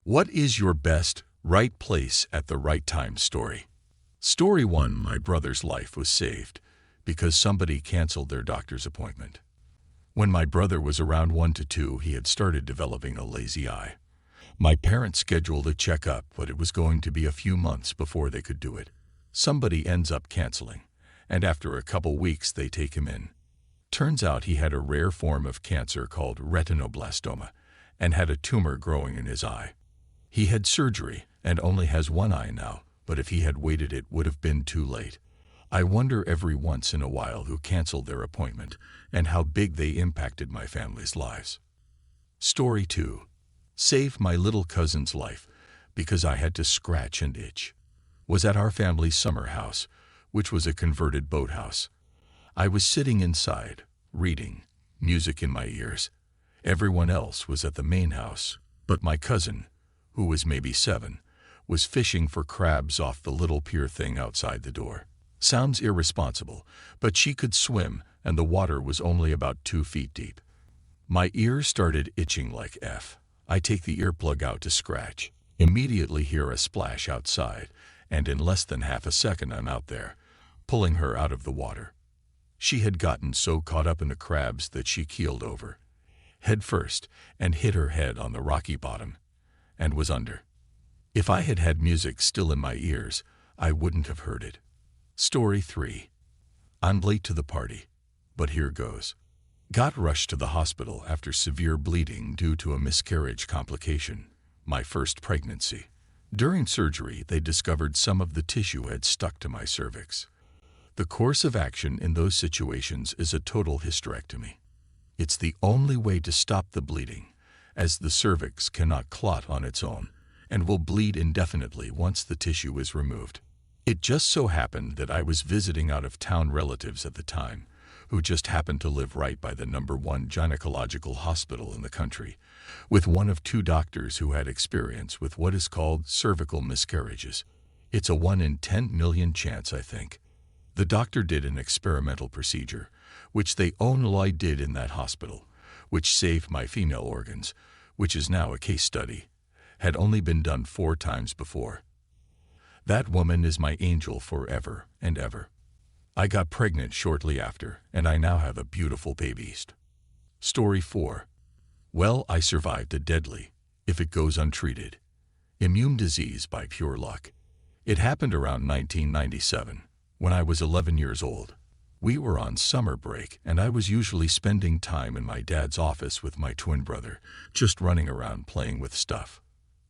What is your best, right place at the right time story? Story 1. My brother's life was saved because somebody canceled their doctor's appointment. When my brother was around 1 to 2, he had started developing a lazy eye. My parents scheduled a checkup, but it was going to be a few months before they could do it. Somebody ends up canceling, and after a couple weeks they take him in. Turns out he had a rare form of cancer called retinoblastoma and had a tumor growing in his eye. He had surgery and only has one eye now, but if he had waited it would have been too late. I wonder every once in a while who canceled their appointment and how big they impacted my family's lives. Story 2. Saved my little cousin's life because I had to scratch and itch. Was at our family's summer house, which was a converted boathouse. I was sitting inside, reading, music in my ears. Everyone else was at the main house, but my cousin, who was maybe 7, was fishing for crabs off the little pier thing outside the door. Sounds irresponsible, but she could swim and the water was only about 2 feet deep. My ears started itching like F. I take the earplug out to scratch, immediately hear a splash outside, and in less than half a second I'm out there, pulling her out of the water. She had gotten so caught up in the crabs that she keeled over, head first, and hit her head on the rocky bottom, and was under. If I had had music still in my ears, I wouldn't have heard it. Story 3. I'm late to the party, but here goes. Got rushed to the hospital after severe bleeding due to a miscarriage complication, my first pregnancy. During surgery, they discovered some of the tissue had stuck to my cervix. The course of action in those situations is a total hysterectomy. It's the only way to stop the bleeding, as the cervix cannot clot on its own and will bleed indefinitely once the tissue is removed. It just so happened that I was visiting out-of-town relatives at the time, who just happened to live right by the #1 gynecological hospital in the country, with one of 2 doctors who had experience with what is called cervical miscarriages. It's a 1 in 10 million chance, I think. The doctor did an experimental procedure, which they only did in that hospital, which saved my female organs, which is now a case study, had only been done 4 times before. That woman is my angel forever and ever. I got pregnant shortly after, and I now have a beautiful baby. Story 4. Well, I survived a deadly, if it goes untreated, immune disease by pure luck. It happened around 1997, when I was 11 years old. We were on summer break, and I was usually spending time in my dad's office with my twin brother, just running around playing with stuff.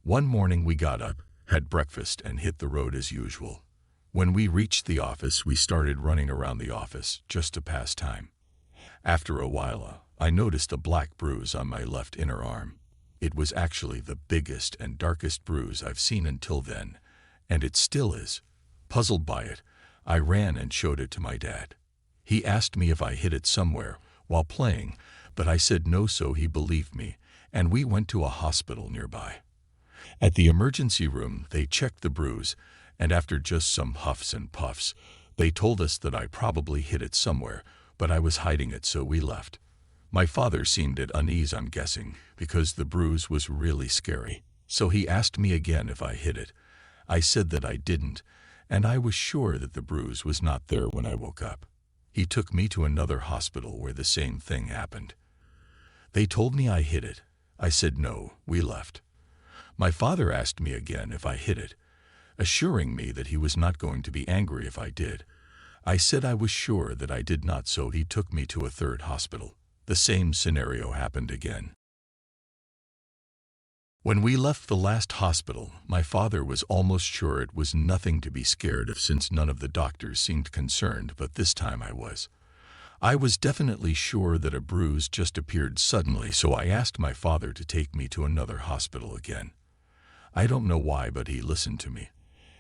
One morning we got up, had breakfast, and hit the road as usual. When we reached the office, we started running around the office just to pass time. After a while, I noticed a black bruise on my left inner arm. It was actually the biggest and darkest bruise I've seen until then, and it still is. Puzzled by it, I ran and showed it to my dad. He asked me if I hit it somewhere while playing, but I said no, so he believed me, and we went to a hospital nearby. At the emergency room, they checked the bruise, and after just some huffs and puffs, they told us that I probably hit it somewhere, but I was hiding it, so we left. My father seemed at unease, I'm guessing, because the bruise was really scary. So he asked me again if I hit it. I said that I didn't, and I was sure that the bruise was not there when I woke up. He took me to another hospital where the same thing happened. They told me I hit it. I said no, we left. My father asked me again if I hit it, assuring me that he was not going to be angry if I did. I said I was sure that I did not, so he took me to a third hospital. The same scenario happened again. When we left the last hospital, my father was almost sure it was nothing to be scared of since none of the doctors seemed concerned, but this time I was. I was definitely sure that a bruise just appeared suddenly, so I asked my father to take me to another hospital again. I don't know why, but he listened to me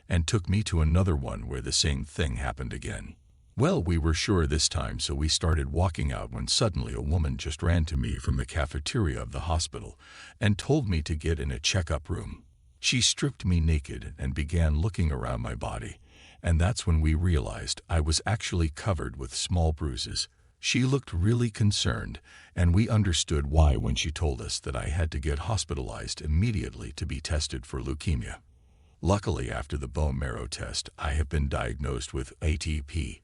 and took me to another one where the same thing happened again. Well, we were sure this time, so we started walking out when suddenly a woman just ran to me from the cafeteria of the hospital and told me to get in a checkup room. She stripped me naked and began looking around my body, and that's when we realized I was actually covered with small bruises, She looked really concerned, and we understood why when she told us that I had to get hospitalized immediately to be tested for leukemia. Luckily, after the bone marrow test, I have been diagnosed with ATP,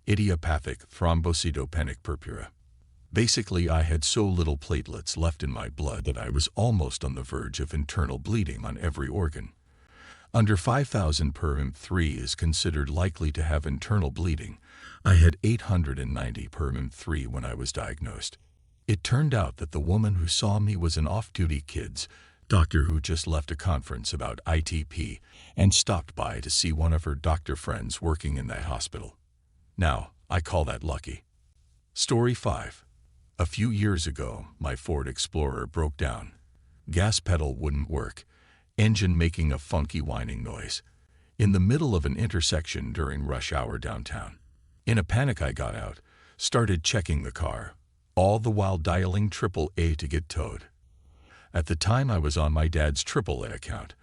idiopathic thrombocytopenic purpura. Basically, I had so little platelets left in my blood that I was almost on the verge of internal bleeding on every organ. Under 5,000 per m3 is considered likely to have internal bleeding. I had 890 per m3 when I was diagnosed. It turned out that the woman who saw me was an off-duty kids doctor who just left a conference about ITP and stopped by to see one of her doctor friends working in that hospital. Now, I call that lucky. Story 5. A few years ago, my Ford Explorer broke down. Gas pedal wouldn't work, engine making a funky whining noise, in the middle of an intersection during rush hour downtown. In a panic, I got out, started checking the car, all the while dialing AAA to get towed. At the time, I was on my dad's AAA account,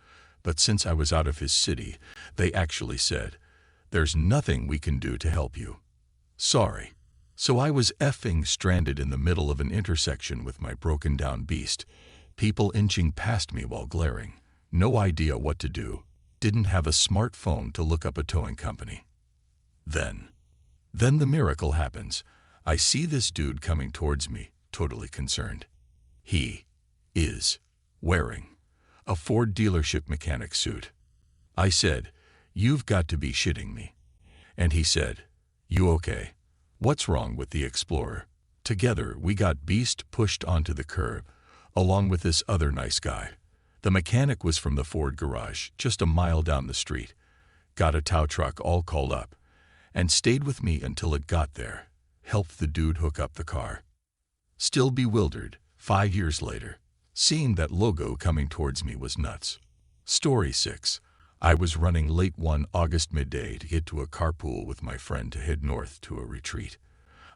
but since I was out of his city, they actually said, "There's nothing we can do to help you. Sorry." So I was effing stranded in the middle of an intersection with my broken down beast, people inching past me while glaring. No idea what to do. Didn't have a smartphone to look up a towing company. Then the miracle happens. I see this dude coming towards me, totally concerned. He is wearing a Ford dealership mechanic suit. I said, "You've got to be shitting me." And he said, "You okay? What's wrong with the Explorer?" Together, we got beast pushed onto the curb, along with this other nice guy. The mechanic was from the Ford garage, just a mile down the street. Got a tow truck all called up, and stayed with me until it got there. Helped the dude hook up the car. Still bewildered, 5 years later, seeing that logo coming towards me was nuts. Story 6. I was running late one August midday to get to a carpool with my friend to head north to a retreat.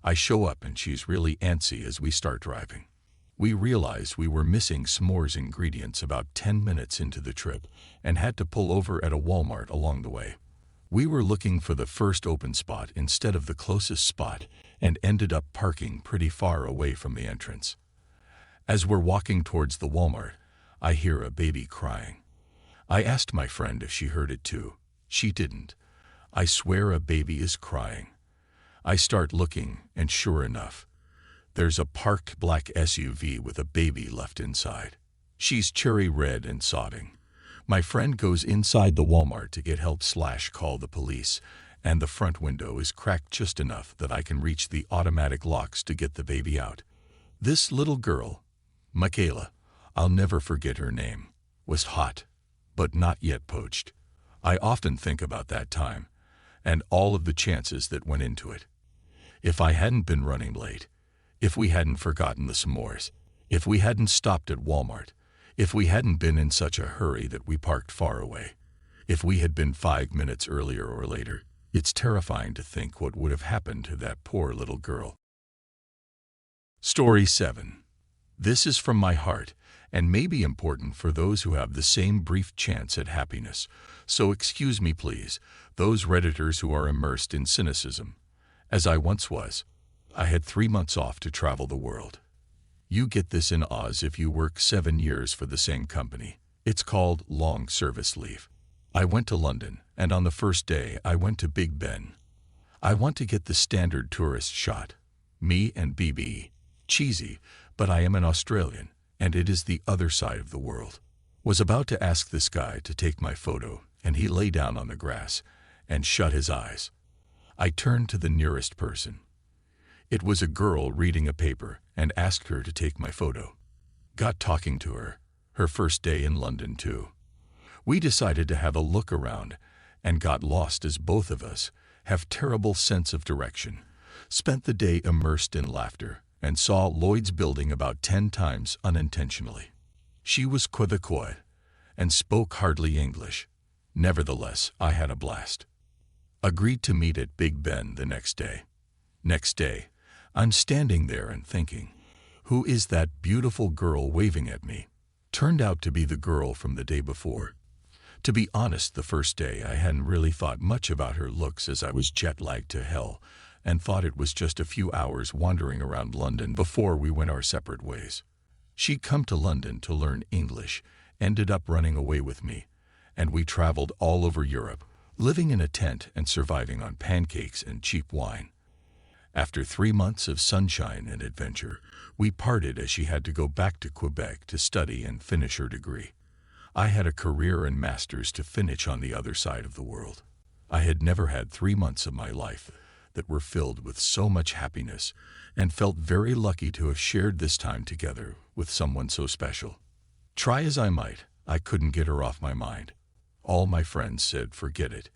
I show up and she's really antsy as we start driving. We realized we were missing s'mores ingredients about 10 minutes into the trip and had to pull over at a Walmart along the way. We were looking for the first open spot instead of the closest spot and ended up parking pretty far away from the entrance. As we're walking towards the Walmart, I hear a baby crying. I asked my friend if she heard it too. She didn't. I swear a baby is crying. I start looking, and sure enough, there's a parked black SUV with a baby left inside. She's cherry red and sobbing. My friend goes inside the Walmart to get help/call the police, and the front window is cracked just enough that I can reach the automatic locks to get the baby out. This little girl, Michaela, I'll never forget her name, was hot, but not yet poached. I often think about that time, and all of the chances that went into it. If I hadn't been running late, if we hadn't forgotten the s'mores, if we hadn't stopped at Walmart, if we hadn't been in such a hurry that we parked far away, if we had been 5 minutes earlier or later, it's terrifying to think what would have happened to that poor little girl. Story 7. This is from my heart, and may be important for those who have the same brief chance at happiness, so excuse me please, those Redditors who are immersed in cynicism. As I once was, I had 3 months off to travel the world. You get this in Oz if you work 7 years for the same company. It's called long service leave. I went to London, and on the first day I went to Big Ben. I want to get the standard tourist shot. Me and BB. Cheesy, but I am an Australian, and it is the other side of the world. Was about to ask this guy to take my photo, and he lay down on the grass and shut his eyes. I turned to the nearest person. It was a girl reading a paper and asked her to take my photo. Got talking to her, her first day in London too. We decided to have a look around and got lost as both of us have terrible sense of direction. Spent the day immersed in laughter and saw Lloyd's building about 10 times unintentionally. She was quiet and spoke hardly English. Nevertheless, I had a blast. Agreed to meet at Big Ben the next day. Next day, I'm standing there and thinking, who is that beautiful girl waving at me? Turned out to be the girl from the day before. To be honest, the first day I hadn't really thought much about her looks as I was jet-lagged to hell, and thought it was just a few hours wandering around London before we went our separate ways. She'd come to London to learn English, ended up running away with me, and we traveled all over Europe, living in a tent and surviving on pancakes and cheap wine. After 3 months of sunshine and adventure, we parted as she had to go back to Quebec to study and finish her degree. I had a career and masters to finish on the other side of the world. I had never had 3 months of my life that were filled with so much happiness, and felt very lucky to have shared this time together with someone so special. Try as I might, I couldn't get her off my mind. All my friends said, forget it.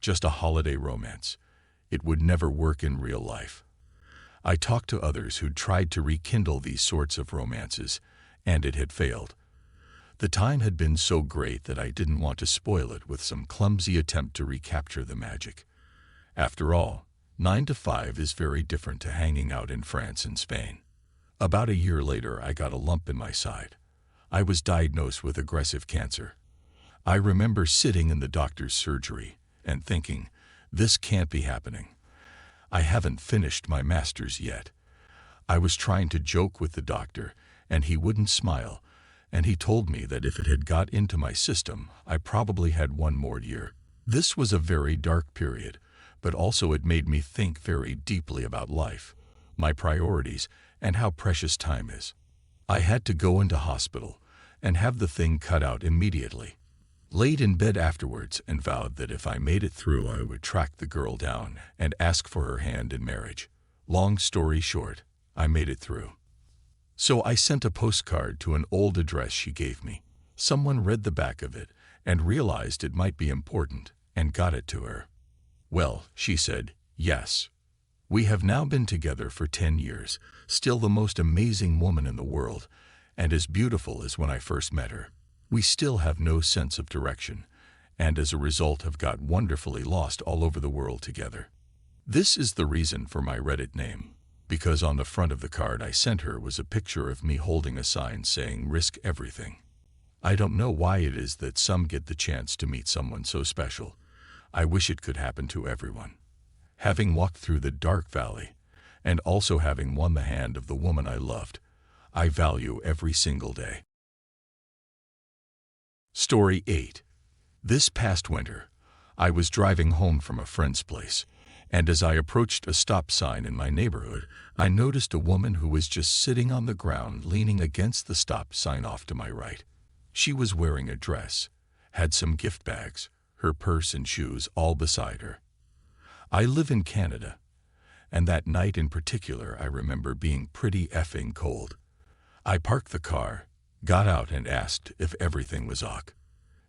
Just a holiday romance. It would never work in real life. I talked to others who'd tried to rekindle these sorts of romances, and it had failed. The time had been so great that I didn't want to spoil it with some clumsy attempt to recapture the magic. After all, 9 to 5 is very different to hanging out in France and Spain. About a year later, I got a lump in my side. I was diagnosed with aggressive cancer. I remember sitting in the doctor's surgery and thinking, this can't be happening. I haven't finished my master's yet. I was trying to joke with the doctor, and he wouldn't smile, and he told me that if it had got into my system, I probably had 1 more year. This was a very dark period, but also it made me think very deeply about life, my priorities, and how precious time is. I had to go into hospital and have the thing cut out immediately. Laid in bed afterwards and vowed that if I made it through, I would track the girl down and ask for her hand in marriage. Long story short, I made it through. So I sent a postcard to an old address she gave me. Someone read the back of it and realized it might be important and got it to her. Well, she said, yes. We have now been together for 10 years, still the most amazing woman in the world, and as beautiful as when I first met her. We still have no sense of direction, and as a result have got wonderfully lost all over the world together. This is the reason for my Reddit name, because on the front of the card I sent her was a picture of me holding a sign saying risk everything. I don't know why it is that some get the chance to meet someone so special. I wish it could happen to everyone. Having walked through the dark valley, and also having won the hand of the woman I loved, I value every single day. Story 8. This past winter, I was driving home from a friend's place, and as I approached a stop sign in my neighborhood, I noticed a woman who was just sitting on the ground leaning against the stop sign off to my right. She was wearing a dress, had some gift bags, her purse and shoes all beside her. I live in Canada, and that night in particular I remember being pretty effing cold. I parked the car, got out and asked if everything was ok.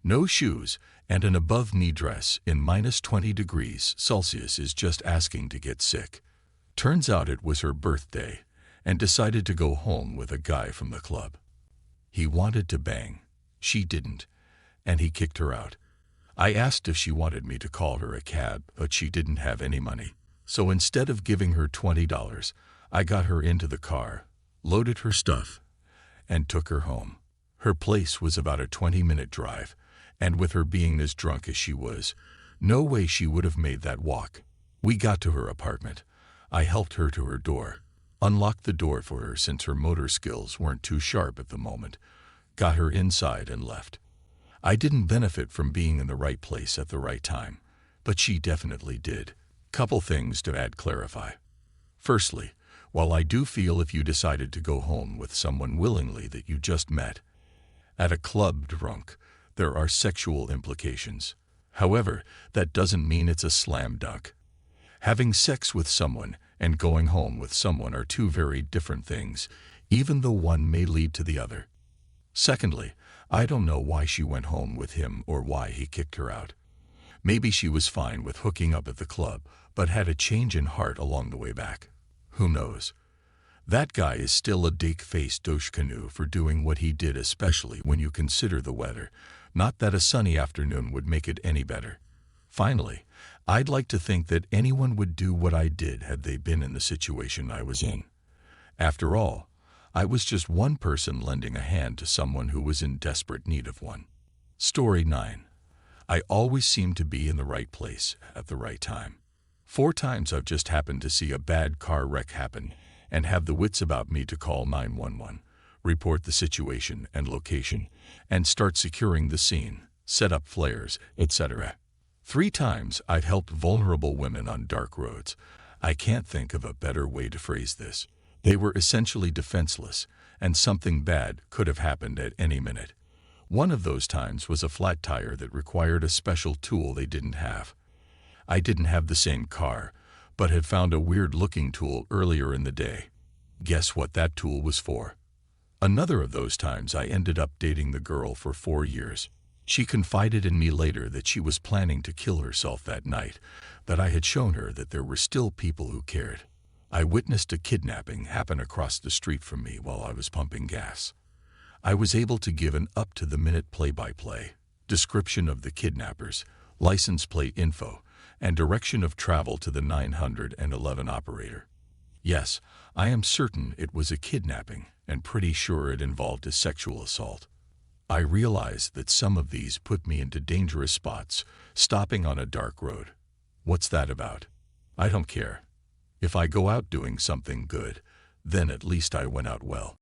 No shoes and an above-knee dress in -20 degrees Celsius is just asking to get sick. Turns out it was her birthday, and decided to go home with a guy from the club. He wanted to bang. She didn't, and he kicked her out. I asked if she wanted me to call her a cab, but she didn't have any money. So instead of giving her $20, I got her into the car, loaded her stuff, and took her home. Her place was about a 20-minute drive, and with her being as drunk as she was, no way she would have made that walk. We got to her apartment. I helped her to her door, unlocked the door for her since her motor skills weren't too sharp at the moment, got her inside and left. I didn't benefit from being in the right place at the right time, but she definitely did. Couple things to clarify. Firstly, while I do feel if you decided to go home with someone willingly that you just met at a club drunk, there are sexual implications. However, that doesn't mean it's a slam dunk. Having sex with someone and going home with someone are two very different things, even though one may lead to the other. Secondly, I don't know why she went home with him or why he kicked her out. Maybe she was fine with hooking up at the club, but had a change in heart along the way back. Who knows? That guy is still a dick-faced douche canoe for doing what he did, especially when you consider the weather. Not that a sunny afternoon would make it any better. Finally, I'd like to think that anyone would do what I did had they been in the situation I was in. After all, I was just one person lending a hand to someone who was in desperate need of one. Story 9. I always seem to be in the right place at the right time. 4 times I've just happened to see a bad car wreck happen and have the wits about me to call 911, report the situation and location, and start securing the scene, set up flares, etc. 3 times I've helped vulnerable women on dark roads. I can't think of a better way to phrase this. They were essentially defenseless, and something bad could have happened at any minute. One of those times was a flat tire that required a special tool they didn't have. I didn't have the same car, but had found a weird-looking tool earlier in the day. Guess what that tool was for? Another of those times I ended up dating the girl for 4 years. She confided in me later that she was planning to kill herself that night, that I had shown her that there were still people who cared. I witnessed a kidnapping happen across the street from me while I was pumping gas. I was able to give an up-to-the-minute play-by-play, description of the kidnappers, license plate info, and direction of travel to the 911 operator. Yes, I am certain it was a kidnapping, and pretty sure it involved a sexual assault. I realized that some of these put me into dangerous spots, stopping on a dark road. What's that about? I don't care. If I go out doing something good, then at least I went out well.